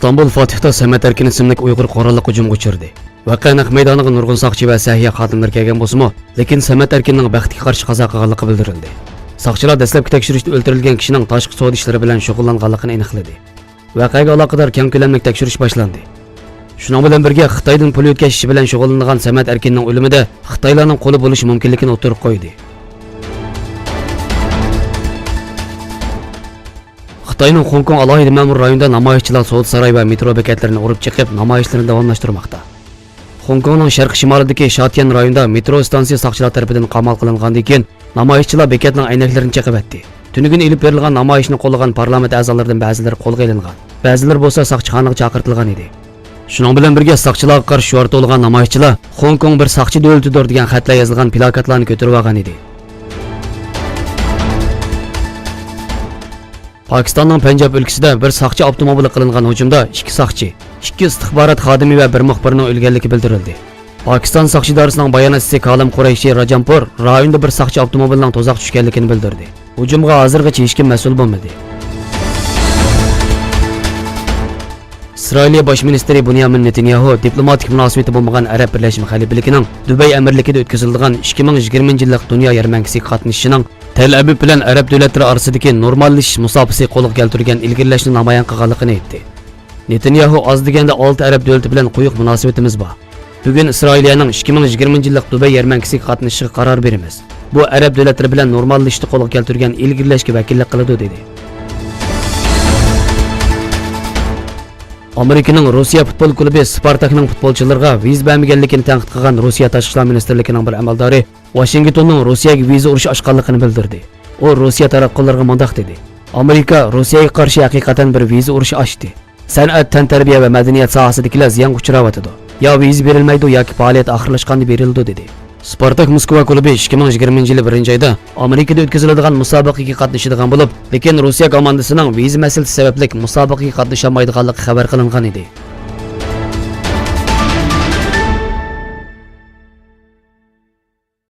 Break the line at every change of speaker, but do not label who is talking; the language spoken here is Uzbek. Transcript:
İstanbul Fatih'ta Samet Erkin isimli Uyghur qurolli hujumga uchirdi. Voqea naq maydoniga nurg'un soqchi va sahiya xodimlar kelgan bo'lsa-mu, lekin Samet Erkinning baxtiga qarshi qazo qilganligi bildirildi. Soqchilar dastlabki tekshirishda o'ltirilgan kishining tashqi savdo ishlari bilan shug'ullanganligini aniqladi. Voqeaga aloqador keng ko'lamli tekshirish boshlandi. Shuning bilan birga Xitoydan pul o'tkazish bilan shug'ullangan Samet Erkinning o'limida Xitoylarning qo'li bo'lishi mumkinligini o'tirib qo'ydi. Xitoyning Hong Kong alohida ma'mur rayonida namoyishchilar So'd saroy va metro bekatlarini urib chiqib, namoyishlarni davomlashtirmoqda. Hong Kongning sharq shimolidagi Shatian rayonida metro stansiya soqchilar tomonidan qamal qilingandan keyin namoyishchilar bekatning aynaklarini chaqib etdi. Tunigun ilib berilgan namoyishni qo'llagan parlament a'zolaridan ba'zilari qo'lga olingan, ba'zilar bo'lsa soqchixonaga chaqirtilgan edi. Shuning bilan birga soqchilarga qarshi shuar to'lgan namoyishchilar Hong Kong bir soqchi davlatidir degan xatlar yozilgan plakatlarni ko'tarib olgan edi. Pakistanning Panjab o'lkasida bir soqchi avtomobili qilingan hujumda 2 soqchi, 2 istixborot xodimi va bir muxbirning o'lganligi bildirildi. Pakistan soqchi idorasining bayonotchisi Kalam Qurayshi Rajampur rayonda bir soqchi avtomobilining to'zaq tushganligini bildirdi. Hujumga hozirgacha hech kim mas'ul bo'lmadi. İsrail bosh ministri Bunyamin Netanyahu diplomatik munosabati bo'lmagan Arab Birlashma Xalifaligining Dubay amirligida o'tkazilgan 2020-yillik dunyo yarmankasiga qatnashishining Tel Aviv bilan Arab davlatlari orasidagi normallashish musofasi qo'lga keltirgan ilgirlashni namoyon qilganligini aytdi. Netanyahu oz deganda 6 Arab davlati bilan quyuq munosabatimiz bor. Bugun Isroiliyaning 2020-yillik Dubay yarmankasiga qatnashishiga qaror beramiz. Bu Arab davlatlari bilan normallashishni qo'lga keltirgan ilgirlashga vakillik qiladi dedi. Amerikaning Rossiya futbol klubi Spartakning futbolchilariga viza bermaganligini tanqid qilgan Rossiya tashqi ishlar ministrligining bir amaldori Washingtonning Rossiyaga viza urish ochganligini bildirdi. U Rossiya tarafdorlariga mundaq dedi: Amerika Rossiyaga qarshi haqiqatan bir viza urishi ochdi. San'at, tantarbiya va madaniyat sohasidagilar ziyon uchrayotdi. Ya viza berilmaydi yoki faoliyat oxirlashganda berildi dedi. Spartak Moskva klubi 2020-yil 1-oyda Amerikada o'tkaziladigan musobaqaga qatnashadigan bo'lib, lekin Rossiya komandasining viza masalasi sababli musobaqaga qatnasha olmaydiganligi xabar qilingan edi.